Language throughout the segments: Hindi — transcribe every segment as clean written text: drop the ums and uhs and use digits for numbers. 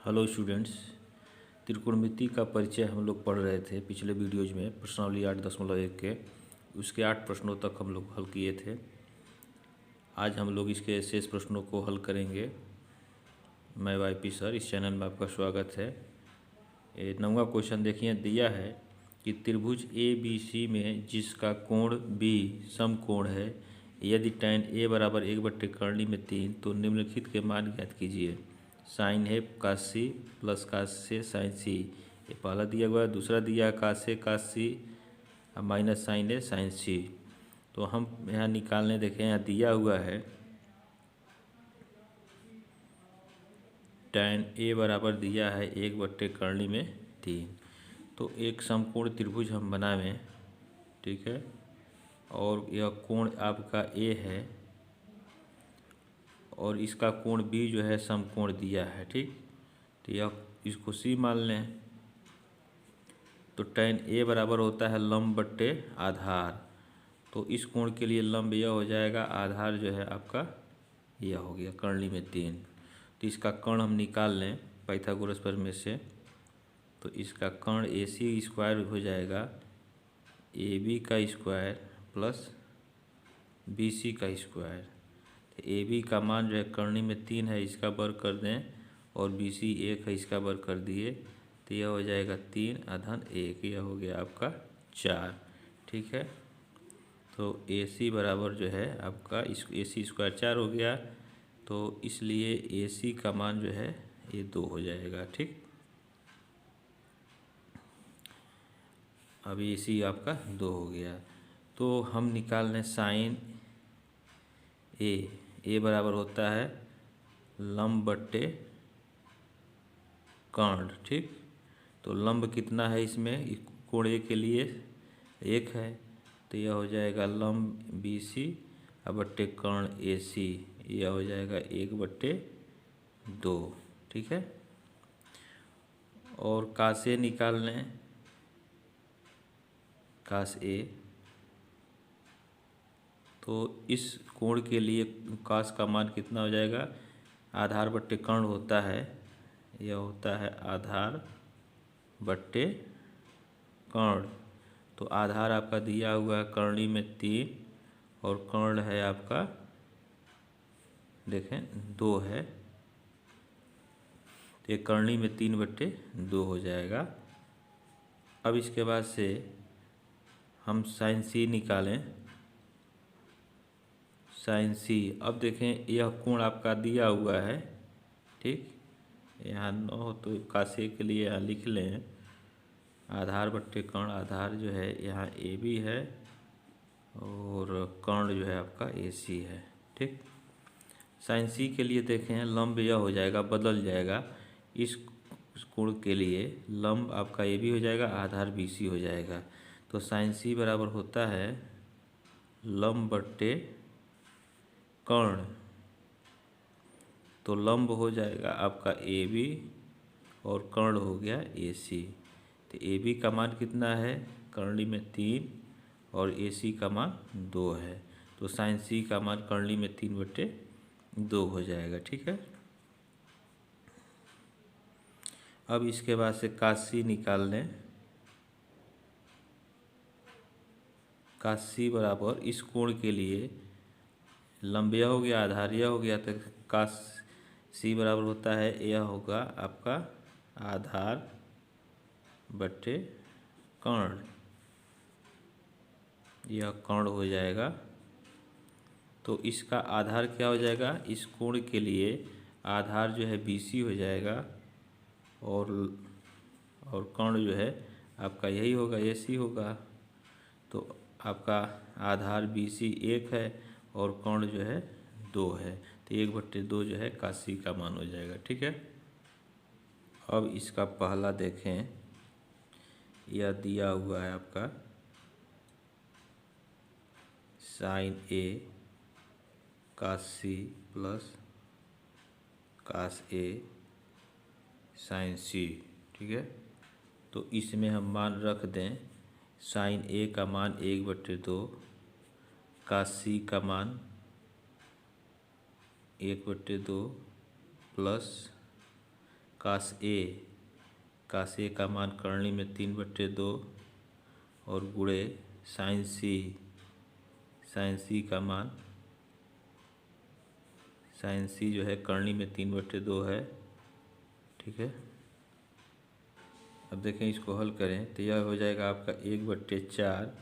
Hello students. त्रिकोणमिति का परिचय हम लोग पढ़ रहे थे पिछले वीडियोज में प्रश्नावली 8.1 के उसके 8 प्रश्नों तक हम लोग हल किए थे। आज हम लोग इसके शेष प्रश्नों को हल करेंगे। मैं वाईपी सर, इस चैनल में आपका स्वागत है। 9वां क्वेश्चन देखिए, दिया है कि त्रिभुज ए बी सी में जिसका कोण बी समकोण है, यदि tan a बराबर 1/कर्णी में 3 तो निम्नलिखित के मान ज्ञात कीजिए। साइन है कास सी प्लस कास से साइन सी, ये पहला दिया हुआ है। दूसरा दिया है कास सी माइनस साइन है साइन सी। तो हम यहाँ निकालने देखें, यहाँ दिया हुआ है tan a बराबर दिया है 1/कर्णी में 3। तो एक समकोण त्रिभुज हम बनावें, ठीक है। और यह कोण आपका a है और इसका कोण b जो है समकोण दिया है, ठीक। तो यह इसको c मान लें। तो tan a बराबर होता है लंब बट्टे आधार। तो इस कोण के लिए लंब यह हो जाएगा, आधार जो है आपका यह हो गया कर्णी में 3। तो इसका कर्ण हम निकाल लें पाइथागोरस प्रमेय से। तो इसका कर्ण AC स्क्वायर हो जाएगा AB का स्क्वायर प्लस BC का स्क्वायर। तो AB का मान जो है कर्णी में 3 है, इसका वर्ग कर दें, और BC 1 है, इसका वर्ग कर दिए। तो यह हो जाएगा 3/1, यह हो गया आपका 4, ठीक है। तो AC बराबर जो है आपका AC स्क्वायर 4 हो गया। तो इसलिए AC का मान जो है ये 2 हो जाएगा, ठीक। अभी AC आपका 2 हो गया। तो हम निकाल लें साइन A बराबर होता है लंब बट्टे कर्ण, ठीक। तो लंब कितना है इसमें, कोण A के लिए 1 है। तो यह हो जाएगा लंब BC बट्टे कर्ण AC, यह हो जाएगा 1/2, ठीक है। और कास A निकाल लें, कास A। तो इस कोण के लिए कास का मान कितना हो जाएगा, आधार बट्टे कर्ण होता है, यह होता है आधार बट्टे कर्ण। तो आधार आपका दिया हुआ है कर्णी में 3 और कर्ण है आपका देखें 2 है। तो ये कर्णी में 3/2 हो जाएगा। अब इसके बाद से हम साइन C निकालें। साइन C, अब देखें यह कोण आपका दिया हुआ है, ठीक। यहाँ 9 तो कासे के लिए यहाँ लिख लें आधार बट्टे कर्ण। आधार जो है यहाँ AB है और कर्ण जो है आपका AC है, ठीक। साइन C के लिए देखें लंब यह हो जाएगा, बदल जाएगा। इस कोण के लिए लंब आपका AB हो जाएगा, आधार BC हो जाएगा। तो साइन C बराबर होता है लंब बट्टे कर्ण। तो लंब हो जाएगा आपका AB और कर्ण हो गया AC। तो AB का मान कितना है, कर्णी में 3 और AC का मान 2 है। तो साइन C का मान कर्णी में 3/2 हो जाएगा, ठीक है। अब इसके बाद से कास C निकाल लें। कास C बराबर इस कोण के लिए लंब यह हो गया, आधार यह हो गया। तो कास C बराबर होता है, यह होगा आपका आधार बट्टे कर्ण, यह कर्ण हो जाएगा। तो इसका आधार क्या हो जाएगा, इस कोण के लिए आधार जो है BC हो जाएगा और कर्ण जो है आपका यही होगा AC होगा। तो आपका आधार BC 1 है और कर्ण जो है 2 है। तो 1/2 जो है कास C का मान हो जाएगा, ठीक है। अब इसका पहला देखें, यह दिया हुआ है आपका sine A cos C plus cos A sine C, ठीक है। तो इसमें हम मान रख दें, साइन A का मान 1/2, कास C का मान 1/2 प्लस कास ए का मान करनी में 3/2 और गुणे साइन सी का मान, साइन सी जो है करनी में 3/2 है, ठीक है। अब देखें इसको हल करें तो यह हो जाएगा आपका 1/4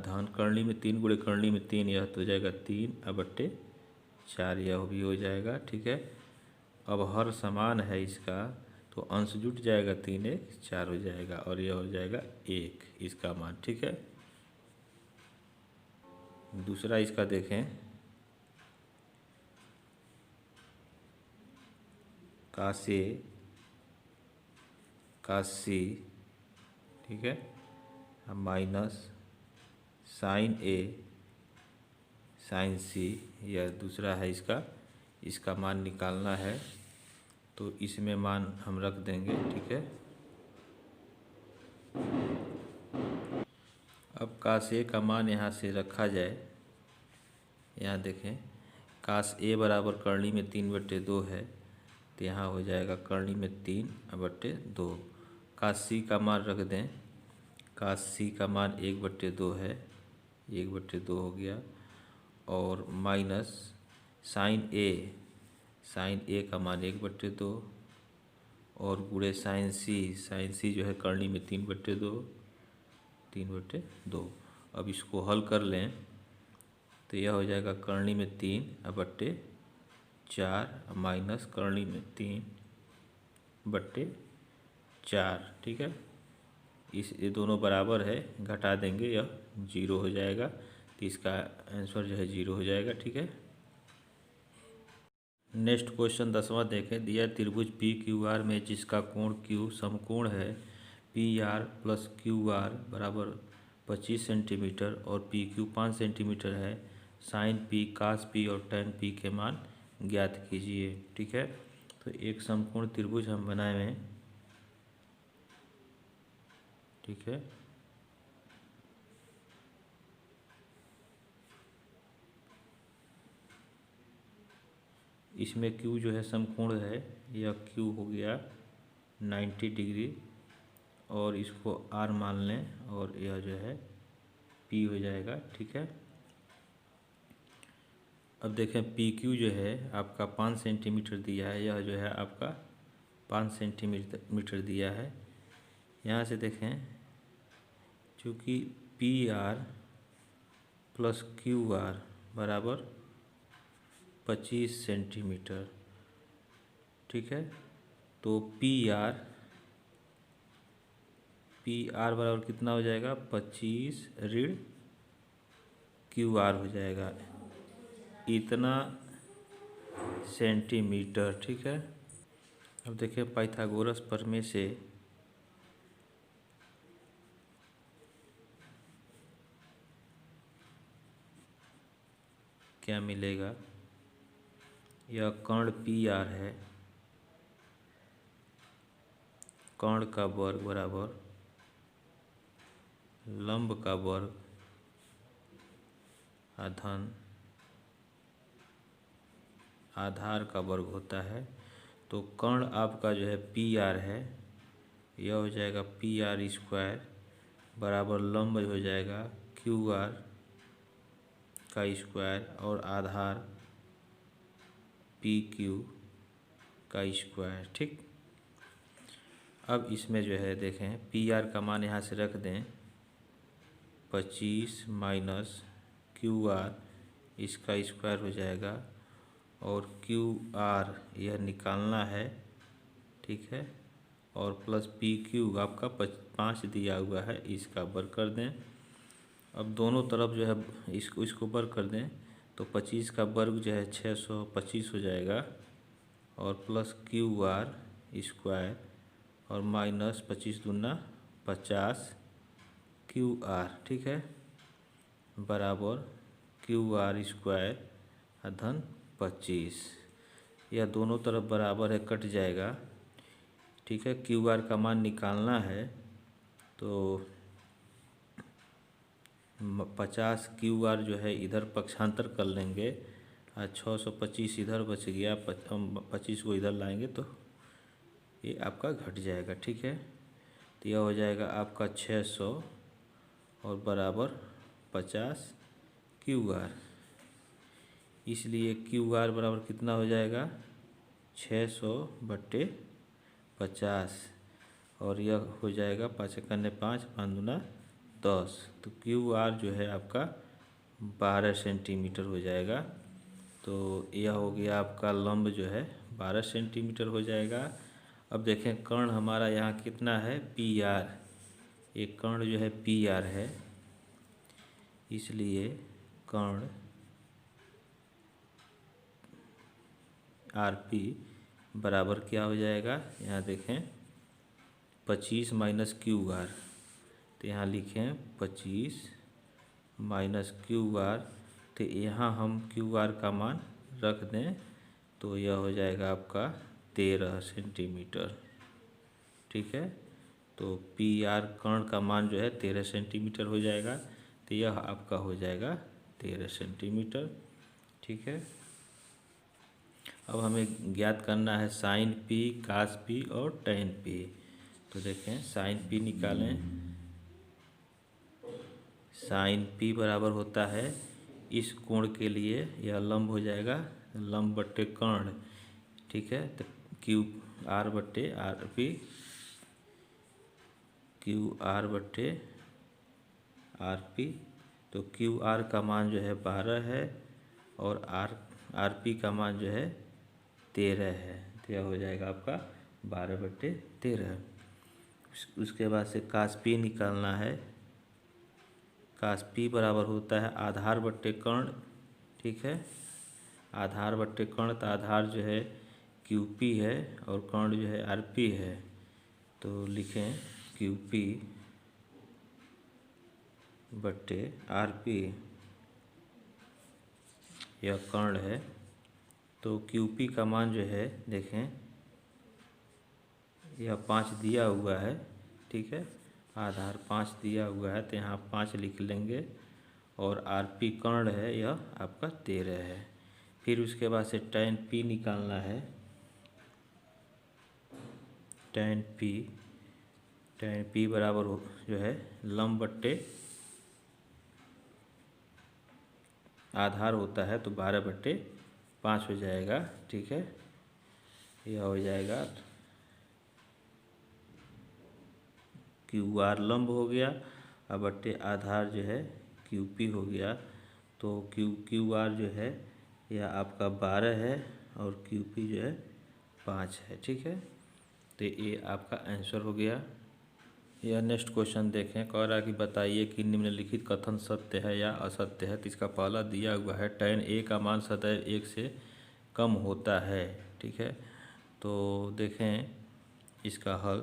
धन करनी में 3 गुणे करनी में 3, यह तो हो जाएगा 3/4, यह भी हो जाएगा, ठीक है। अब हर समान है इसका तो अंश जुट जाएगा, 3 1 4 हो जाएगा और यह हो जाएगा 1 इसका मान, ठीक है। दूसरा इसका देखें, कास सी, ठीक है, माइनस साइन सी, यह दूसरा है इसका मान निकालना है तो इसमें मान हम रख देंगे, ठीक है। अब कास ए का मान यहाँ से रखा जाए, यहाँ देखें कास ए बराबर करनी में 3/2 है तो यहाँ हो जाएगा करनी में 3/2। कास सी का मान रख दें, कास सी का मान 1/2 है, 1/2 हो गया, और माइनस साइन ए का मान 1/2 और गुणे साइन सी जो है करनी में 3/2। अब इसको हल कर लें तो यह हो जाएगा करनी में 3/4 माइनस करनी में 3/4, ठीक है। ये दोनों बराबर है, घटा देंगे यह 0 हो जाएगा, तो इसका आंसर जो है 0 हो जाएगा, ठीक है। नेक्स्ट क्वेश्चन 10वां देखें। दिया त्रिभुज पी क्यू आर में जिसका कोण क्यू समकोण है, P R plus Q R बराबर 25 सेंटीमीटर और पी क्यू 5 सेंटीमीटर है, साइन पी कास पी और टेन पी के मान ज्ञात कीजिए, ठीक है। तो एक समकोण त्रिभुज हम बनाए हैं, ठीक है। इसमें Q जो है समकोण है, यह Q हो गया 90 डिग्री और इसको R मान लें और यह जो है P हो जाएगा, ठीक है। अब देखें PQ जो है आपका 5 सेंटीमीटर दिया है, यह जो है आपका 5 सेंटीमीटर दिया है। यहाँ से देखें चूँकि PR प्लस QR बराबर 25 सेंटीमीटर, ठीक है। तो PR बराबर कितना हो जाएगा, 25 ऋण QR हो जाएगा, इतना सेंटीमीटर, ठीक है। अब देखिए पाइथागोरस प्रमेय से क्या मिलेगा, यह कर्ण PR है, कर्ण का वर्ग बराबर लंब का वर्ग धन आधार का वर्ग होता है। तो कर्ण आपका जो है PR है, यह हो जाएगा PR² बराबर लंब हो जाएगा QR का स्क्वायर और आधार PQ का स्क्वायर, ठीक। अब इसमें जो है देखें PR का मान यहाँ से रख दें, 25 माइनस QR इसका स्क्वायर हो जाएगा और QR यह निकालना है, ठीक है, और प्लस PQ आपका 5 दिया हुआ है, इसका वर्ग कर दें। अब दोनों तरफ जो है इसको वर्ग कर दें तो 25 का वर्ग जो है 625 हो जाएगा और प्लस QR स्क्वायर और माइनस 25 दूना 50 QR, ठीक है, बराबर QR स्क्वायर धन 25। यह दोनों तरफ बराबर है, कट जाएगा, ठीक है। QR का मान निकालना है तो 50 QR जो है इधर पक्षांतर कर लेंगे, 625 इधर बच गया, 25 को इधर लाएंगे तो ये आपका घट जाएगा। ठीक है, तो यह हो जाएगा आपका 600 और बराबर 50 क्यू आर। इसलिए क्यू आर बराबर कितना हो जाएगा 600/50 और यह हो जाएगा 5 कन्ने 5 5 दूना 10। तो क्यू आर जो है आपका 12 सेंटीमीटर हो जाएगा। तो यह हो गया आपका लंब जो है 12 सेंटीमीटर हो जाएगा। अब देखें कर्ण हमारा यहाँ कितना है पी आर, एक कर्ण जो है पी आर है, इसलिए कर्ण आर पी बराबर क्या हो जाएगा, यहाँ देखें 25 माइनस क्यू आर। तो यहाँ लिखें 25 माइनस क्यू आर। तो यहाँ हम क्यू आर का मान रख दें तो यह हो जाएगा आपका 13 सेंटीमीटर। ठीक है, तो पी आर कर्ण का मान जो है 13 सेंटीमीटर हो जाएगा। तो यह आपका हो जाएगा 13 सेंटीमीटर। ठीक है, अब हमें ज्ञात करना है साइन पी, कास पी और टैन पी। तो देखें साइन पी निकालें। साइन पी बराबर होता है इस कोण के लिए यह लंब हो जाएगा लंब बट्टे कर्ण। ठीक है, तो क्यू आर बट्टे आर पी, क्यू आर बट्टे आर पी। तो क्यू आर का मान जो है 12 है और आर पी का मान जो है 13 है। तो यह हो जाएगा आपका 12/13। उसके बाद से कास पी निकालना है। कास पी बराबर होता है आधार बट्टे कर्ण। ठीक है, आधार बट्टे कर्ण, तो आधार जो है क्यू पी है और कर्ण जो है आर पी है। तो लिखें क्यू पी बट्टे आर पी, यह कर्ण है। तो क्यू पी का मान जो है देखें यह 5 दिया हुआ है। ठीक है, आधार 5 दिया हुआ है तो यहाँ 5 लिख लेंगे और आर पी कर्ण है यह आपका 13 है। फिर उसके बाद से टैन पी निकालना है। टैन पी बराबर जो है लंब बट्टे आधार होता है तो 12/5 हो जाएगा। ठीक है, यह हो जाएगा क्यू आर लंब हो गया अब बट्टे आधार जो है क्यू पी हो गया। तो क्यू आर जो है यह आपका 12 है और क्यू पी जो है 5 है। ठीक है, तो ये आपका आंसर हो गया। यह नेक्स्ट क्वेश्चन देखें, कह रहा कि बताइए कि निम्नलिखित कथन सत्य है या असत्य है। तो इसका पहला दिया हुआ है tan ए का मान सदैव 1 से कम होता है। ठीक है, तो देखें इसका हल।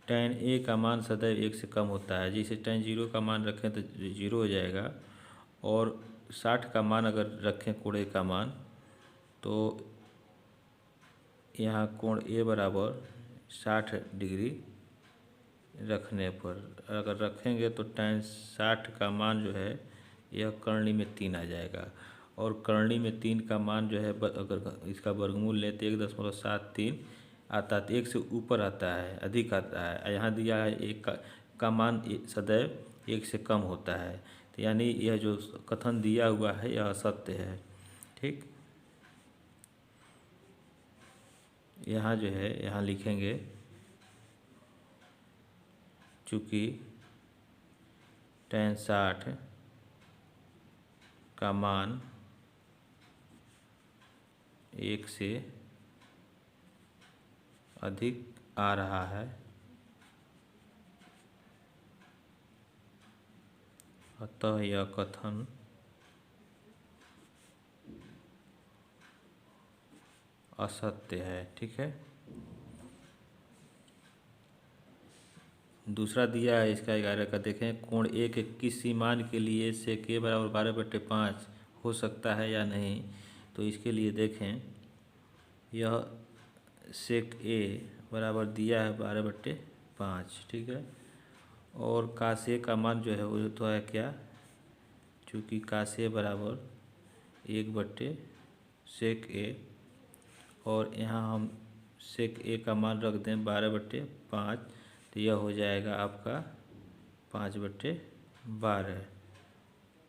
tan ए का मान सदैव 1 से कम होता है, जैसे tan 0 का मान रखें तो 0 हो जाएगा और 60 का मान अगर रखें कोण ए का मान तो यहाँ कोण ए बराबर 60 डिग्री रखने पर अगर रखेंगे तो tan 60 का मान जो है यह कर्णी में 3 आ जाएगा और कर्णी में 3 का मान जो है अगर इसका वर्गमूल लें तो 1.73 आता है। तो 1 से ऊपर आता है, अधिक आता है। यहाँ दिया है 1 का मान सदैव 1 से कम होता है। तो यानी यह जो कथन दिया हुआ है यह असत्य है। ठीक, यहाँ जो है यहाँ लिखेंगे चूँकि tan 60 का मान 1 से अधिक आ रहा है अतः यह कथन असत्य है। ठीक है, दूसरा दिया है इसका 11 का। देखें कोण ए के किसी मान के लिए sec a बराबर 12/5 हो सकता है या नहीं। तो इसके लिए देखें यह sec a बराबर दिया है 12/5। ठीक है, और cos a का मान जो है वो तो है क्या, चूँकि cos a बराबर 1/sec a और यहाँ हम सेक ए का मान रख दें 12/5, तो यह हो जाएगा आपका 5/12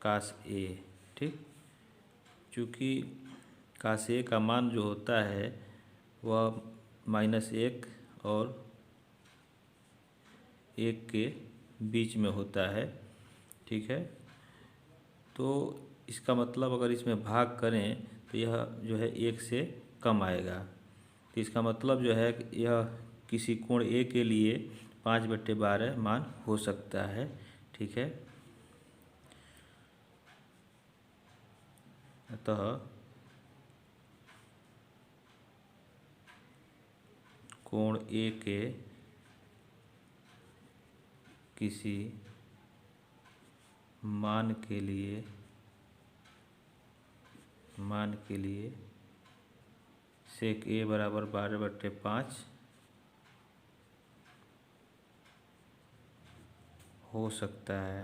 कास ए। ठीक, चूँकि कास ए का मान जो होता है वह -1 और 1 के बीच में होता है। ठीक है, तो इसका मतलब अगर इसमें भाग करें तो यह जो है 1 से कम आएगा। तो इसका मतलब जो है कि यह किसी कोण ए के लिए 5/12 मान हो सकता है। ठीक है, अतः कोण ए के किसी मान के लिए सेक ए बराबर 12/5 हो सकता है।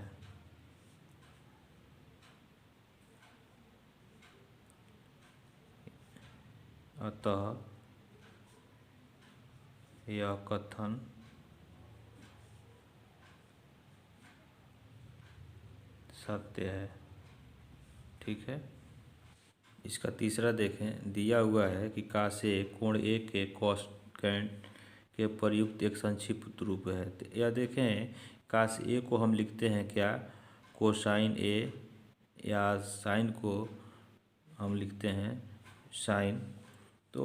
अतः यह कथन सत्य है। ठीक है, इसका तीसरा देखें, दिया हुआ है कि काश ए कोण ए के कोसेकेंट के प्रयुक्त एक संक्षिप्त रूप है। तो यह देखें, काश ए को हम लिखते हैं क्या, कोसाइन ए, या साइन को हम लिखते हैं साइन। तो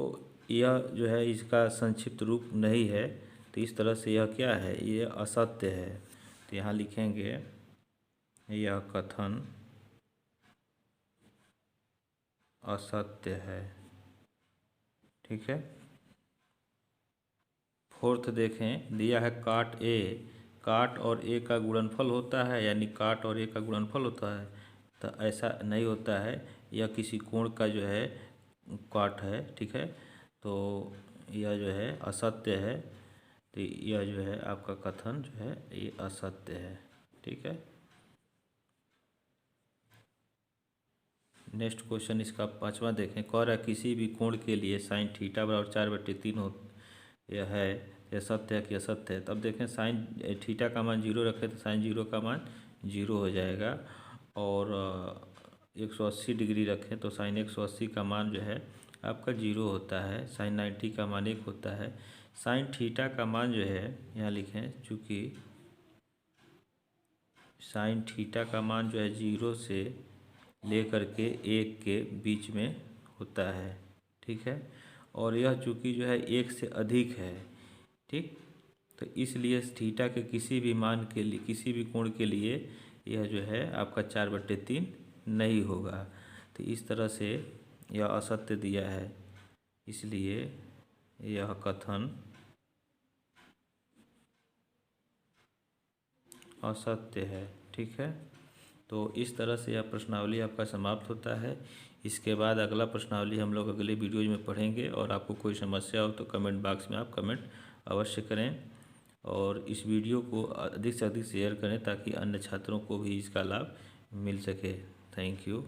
यह जो है इसका संक्षिप्त रूप नहीं है, तो इस तरह से यह क्या है, ये असत्य है। तो यहाँ लिखेंगे यह कथन असत्य है। ठीक है, फोर्थ देखें, दिया है काट ए, काट और ए का गुणनफल होता है, यानी काट और ए का गुणनफल होता है। तो ऐसा नहीं होता है, यह किसी कोण का जो है काट है। ठीक है, तो यह जो है असत्य है। तो यह जो है आपका कथन जो है ये असत्य है। ठीक है, नेक्स्ट क्वेश्चन इसका पांचवा देखें, कह रहा है किसी भी कोण के लिए साइन थीटा बराबर 4/3 हो, यह है, यह सत्य है कि असत्य है। तब देखें, साइन थीटा का मान 0 रखें तो साइन 0 का मान 0 हो जाएगा, और 180 डिग्री रखें तो साइन 180 का मान जो है आपका 0 होता है। साइन 90 का मान 1 होता है। साइन थीटा का मान जो है यहाँ लिखें, चूँकि साइन थीटा का मान जो है 0 से लेकर के 1 के बीच में होता है। ठीक है, और यह चूँकि जो है 1 से अधिक है। ठीक, तो इसलिए थीटा के किसी भी मान के लिए, किसी भी कोण के लिए यह जो है आपका 4/3 नहीं होगा। तो इस तरह से यह असत्य दिया है, इसलिए यह कथन असत्य है। ठीक है, तो इस तरह से यह प्रश्नावली आपका समाप्त होता है। इसके बाद अगला प्रश्नावली हम लोग अगले वीडियोज में पढ़ेंगे, और आपको कोई समस्या हो तो कमेंट बॉक्स में आप कमेंट अवश्य करें, और इस वीडियो को अधिक से अधिक शेयर करें ताकि अन्य छात्रों को भी इसका लाभ मिल सके। Thank you.